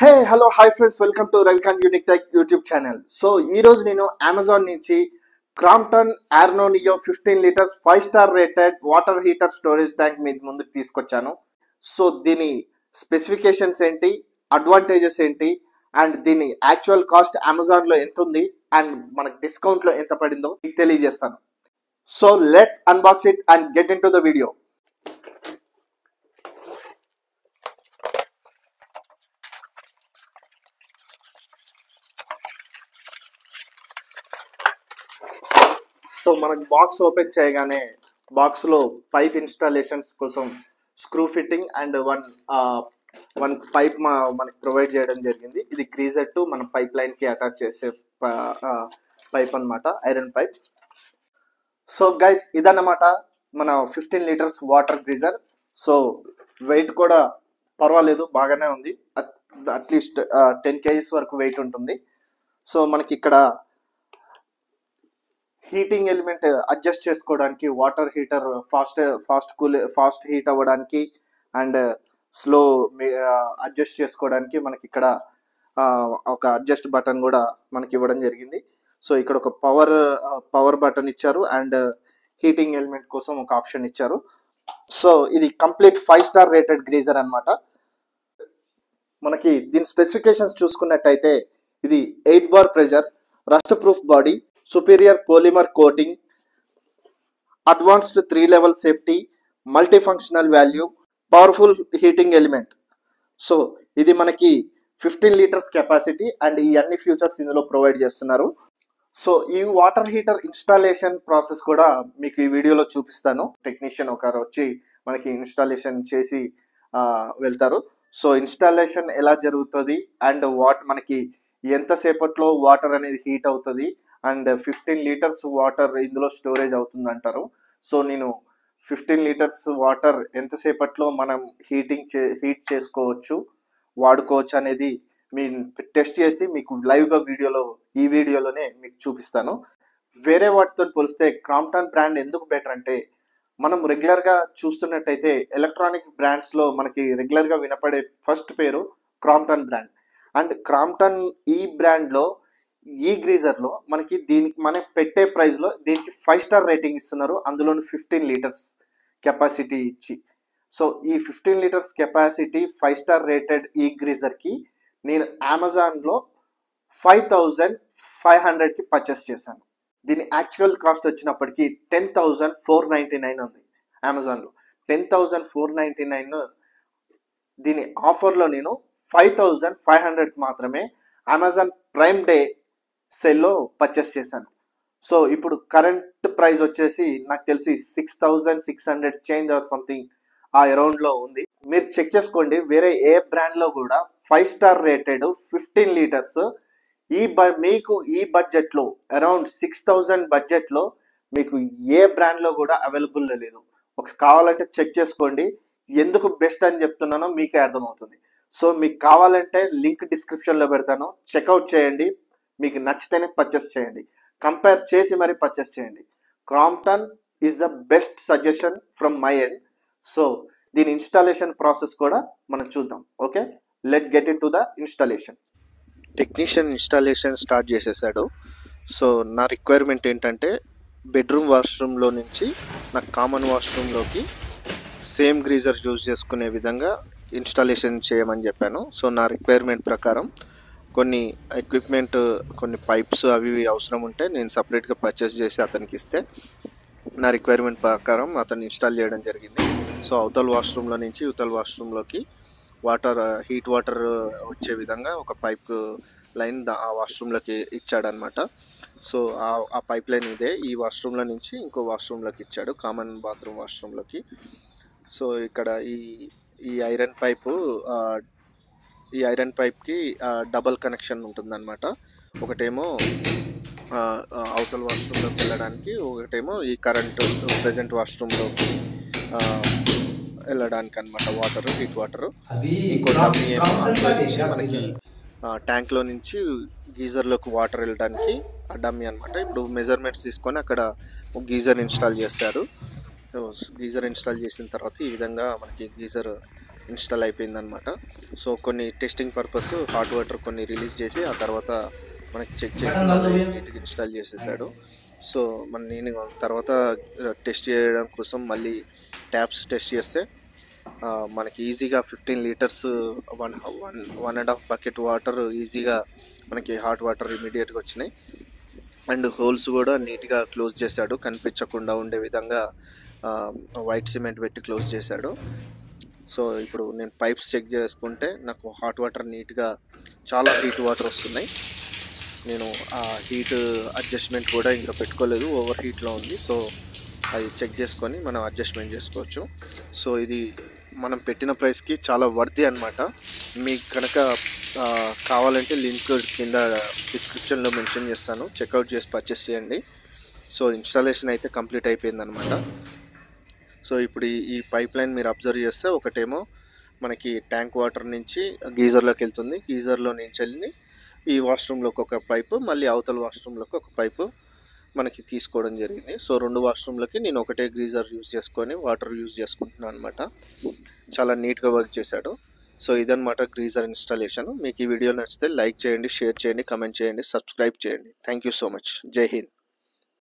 Hey hello hi friends, welcome to Ravikanth unique tech YouTube channel. So ఈ రోజు నేను Amazon నుంచి Crompton Arno Neo 15 litres 5 star rated water heater storage tank మీ ముందుకు తీసుకొచ్చాను. సో దీని స్పెసిఫికేషన్స్ ఏంటి, అడ్వాంటేజెస్ ఏంటి, అండ్ దీని యాక్చువల్ కాస్ట్ అమెజాన్లో ఎంత ఉంది అండ్ మనకు డిస్కౌంట్లో ఎంత పడిందో మీకు తెలియజేస్తాను. So let's unbox it and get into the video. So మనకు బాక్స్ ఓపెన్ చేయగానే బాక్స్లో పైప్ ఇన్స్టాలేషన్స్ కోసం screw fitting and one pipe మనకి ప్రొవైడ్ చేయడం జరిగింది. ఇది గ్రీజర్ టు మన పైప్ లైన్కి అటాచ్ చేసే పైప్ అనమాట, ఐరన్ పైప్. సో గైస్, ఇదన్నమాట మన 15 litres water geyser. So weight కూడా పర్వాలేదు, బాగానే ఉంది. అట్లీస్ట్ 10 kgs వరకు వెయిట్ ఉంటుంది. సో మనకి ఇక్కడ హీటింగ్ ఎలిమెంట్ అడ్జస్ట్ చేసుకోవడానికి, వాటర్ హీటర్ ఫాస్ట్ హీట్ అవ్వడానికి అండ్ స్లో అడ్జస్ట్ చేసుకోవడానికి మనకి ఇక్కడ ఒక అడ్జస్ట్ బటన్ కూడా మనకి ఇవ్వడం జరిగింది. సో ఇక్కడ ఒక పవర్ బటన్ ఇచ్చారు అండ్ హీటింగ్ ఎలిమెంట్ కోసం ఒక ఆప్షన్ ఇచ్చారు. సో ఇది కంప్లీట్ 5 స్టార్ రేటెడ్ గ్రీజర్ అనమాట. మనకి దీని స్పెసిఫికేషన్స్ చూసుకున్నట్టయితే ఇది 8 bar pressure, rust proof body, superior polymer coating, advanced 3-level safety, multifunctional value, powerful heating element. So ఇది మనకి 15 లీటర్స్ కెపాసిటీ అండ్ ఈ అన్ని ఫ్యూచర్స్ ఇందులో ప్రొవైడ్ చేస్తున్నారు. సో ఈ వాటర్ హీటర్ ఇన్స్టాలేషన్ ప్రాసెస్ కూడా మీకు ఈ వీడియోలో చూపిస్తాను. టెక్నీషియన్ ఒకరు వచ్చి మనకి ఇన్స్టాలేషన్ చేసి వెళ్తారు. సో ఇన్స్టాలేషన్ ఎలా జరుగుతుంది అండ్ మనకి ఎంతసేపట్లో వాటర్ అనేది హీట్ అవుతుంది అండ్ 15 లీటర్స్ వాటర్ ఇందులో స్టోరేజ్ అవుతుంది అంటారు. సో నేను 15 లీటర్స్ వాటర్ ఎంతసేపట్లో మనం హీట్ చేసుకోవచ్చు, వాడుకోవచ్చు అనేది టెస్ట్ చేసి మీకు లైవ్గా ఈ వీడియోలోనే మీకు చూపిస్తాను. వేరే వాటితో పోలిస్తే క్రాంప్టన్ బ్రాండ్ ఎందుకు బెటర్ అంటే, మనం రెగ్యులర్గా చూస్తున్నట్టయితే ఎలక్ట్రానిక్ బ్రాండ్స్లో మనకి రెగ్యులర్గా వినపడే ఫస్ట్ పేరు క్రాంప్టన్ బ్రాండ్. అండ్ క్రాంప్టన్ ఈ బ్రాండ్లో ఈ గ్రీజర్లో మనకి దీనికి మనం పెట్టే ప్రైస్లో దీనికి 5 స్టార్ రేటింగ్ ఇస్తున్నారు, అందులోని 15 లీటర్స్ కెపాసిటీ ఇచ్చి. సో ఈ 15 లీటర్స్ కెపాసిటీ 5 స్టార్ రేటెడ్ ఈ గ్రీజర్కి నేను అమెజాన్లో 5500కి పర్చేస్ చేశాను. దీని యాక్చువల్ కాస్ట్ వచ్చినప్పటికీ 10,499 ఉంది అమెజాన్లో. 10,499 దీని ఆఫర్లో నేను 5500కి మాత్రమే అమెజాన్ ప్రైమ్ డే సెల్లో పర్చేస్ చేశాను. సో ఇప్పుడు కరెంట్ ప్రైస్ వచ్చేసి నాకు తెలిసి 6,600 చేంజ్ ఆర్ సంథింగ్ ఆ అరౌండ్లో ఉంది. మీరు చెక్ చేసుకోండి, వేరే ఏ బ్రాండ్లో కూడా 5 స్టార్ రేటెడ్ 15 లీటర్స్ మీకు ఈ బడ్జెట్లో అరౌండ్ 6,000 బడ్జెట్లో మీకు ఏ బ్రాండ్లో కూడా అవైలబుల్లో లేదు. కావాలంటే చెక్ చేసుకోండి. ఎందుకు బెస్ట్ అని చెప్తున్నానో మీకే అర్థమవుతుంది. సో మీకు కావాలంటే లింక్ డిస్క్రిప్షన్లో పెడతాను, చెక్అవుట్ చేయండి. మీకు నచ్చితేనే పర్చేస్ చేయండి, కంపేర్ చేసి మరీ పర్చేస్ చేయండి. Crompton is the best suggestion from my end. So దీని ఇన్స్టాలేషన్ ప్రాసెస్ కూడా మనం చూద్దాం. Okay, let get into the installation. Technician installation start చేసేసాడు. సో నా రిక్వైర్మెంట్ ఏంటంటే, బెడ్రూమ్ వాష్రూమ్లో నుంచి నా కామన్ వాష్రూమ్లోకి సేమ్ గ్రీజర్ యూజ్ చేసుకునే విధంగా ఇన్స్టాలేషన్ చేయమని చెప్పాను. సో నా రిక్వైర్మెంట్ ప్రకారం కొన్ని ఎక్విప్మెంట్, కొన్ని పైప్స్ అవి అవసరం ఉంటే నేను సపరేట్గా పర్చేస్ చేసి అతనికి ఇస్తే, నా రిక్వైర్మెంట్ ప్రకారం అతను ఇన్స్టాల్ చేయడం జరిగింది. సో అవతల వాష్రూమ్లో నుంచి ఇవతల వాష్రూమ్లోకి హీట్ వాటర్ వచ్చే విధంగా ఒక పైప్ లైన్ ఆ వాష్రూమ్లోకి ఇచ్చాడనమాట. సో ఆ పైప్ లైన్ ఇదే ఈ వాష్రూమ్లో నుంచి ఇంకో వాష్రూమ్లోకి ఇచ్చాడు, కామన్ బాత్రూమ్ వాష్రూమ్లోకి. సో ఇక్కడ ఈ ఐరన్ పైప్కి డబల్ కనెక్షన్ ఉంటుందన్నమాట. ఒకటేమో అవతల వాష్రూమ్లోకి వెళ్ళడానికి, ఒకటేమో ఈ కరెంటు ప్రజెంట్ వాష్రూమ్లోకి వెళ్ళడానికి అనమాట, హీట్ వాటర్. ఇంకో డమ్మీ ఏమో అందులో నుంచి మనకి ట్యాంక్లో నుంచి గీజర్లోకి వాటర్ వెళ్ళడానికి ఆ డమ్మీ అనమాట. ఇప్పుడు మెజర్మెంట్స్ తీసుకొని అక్కడ గీజర్ ఇన్స్టాల్ చేశారు. గీజర్ ఇన్స్టాల్ చేసిన తర్వాత ఈ విధంగా మనకి గీజర్ ఇన్స్టాల్ అయిపోయిందనమాట. సో కొన్ని టెస్టింగ్ పర్పస్ హాట్ వాటర్ కొన్ని రిలీజ్ చేసి ఆ తర్వాత మనకి చెక్ చేసి మళ్ళీ నీట్గా ఇన్స్టాల్ చేసేసాడు. సో నేను తర్వాత టెస్ట్ చేయడం కోసం మళ్ళీ ట్యాప్స్ టెస్ట్ చేస్తే మనకి ఈజీగా 15 లీటర్స్ 1.5 బకెట్ వాటర్ ఈజీగా మనకి హాట్ వాటర్ ఇమీడియట్గా వచ్చినాయి. అండ్ హోల్స్ కూడా నీట్గా క్లోజ్ చేశాడు, కనిపించకుండా ఉండే విధంగా వైట్ సిమెంట్ పెట్టి క్లోజ్ చేశాడు. సో ఇప్పుడు నేను పైప్స్ చెక్ చేసుకుంటే నాకు హాట్ వాటర్ నీట్గా చాలా హీట్ వాటర్ వస్తున్నాయి. నేను ఆ హీట్ అడ్జస్ట్మెంట్ కూడా ఇంకా పెట్టుకోలేదు, ఓవర్ హీట్లో ఉంది. సో అది చెక్ చేసుకొని మనం అడ్జస్ట్మెంట్ చేసుకోవచ్చు. సో ఇది మనం పెట్టిన ప్రైస్కి చాలా వర్తీ అనమాట. మీకు కనుక కావాలంటే లింక్ కింద డిస్క్రిప్షన్లో మెన్షన్ చేస్తాను, చెక్అవుట్ చేసి పర్చేస్ చేయండి. సో ఇన్స్టాలేషన్ అయితే కంప్లీట్ అయిపోయిందనమాట. సో ఇప్పుడు ఈ పైప్ లైన్ మీరు అబ్జర్వ్ చేస్తే ఒకటేమో మనకి ట్యాంక్ వాటర్ నుంచి గీజర్లోకి వెళ్తుంది, గీజర్లో నుంచి వెళ్ళి ఈ వాష్రూమ్లోకి ఒక పైపు, మళ్ళీ అవతల వాష్రూమ్లోకి ఒక పైపు మనకి తీసుకోవడం జరిగింది. సో 2 వాష్రూమ్లకి నేను ఒకటే గీజర్ యూజ్ చేసుకొని వాటర్ యూజ్ చేసుకుంటున్నాను అనమాట. చాలా నీట్గా వర్క్ చేశాడు. సో ఇదనమాట గ్రీజర్ ఇన్స్టాలేషన్. మీకు ఈ వీడియో నచ్చితే లైక్ చేయండి, షేర్ చేయండి, కమెంట్ చేయండి, సబ్స్క్రైబ్ చేయండి. Thank you so much. జై హింద్.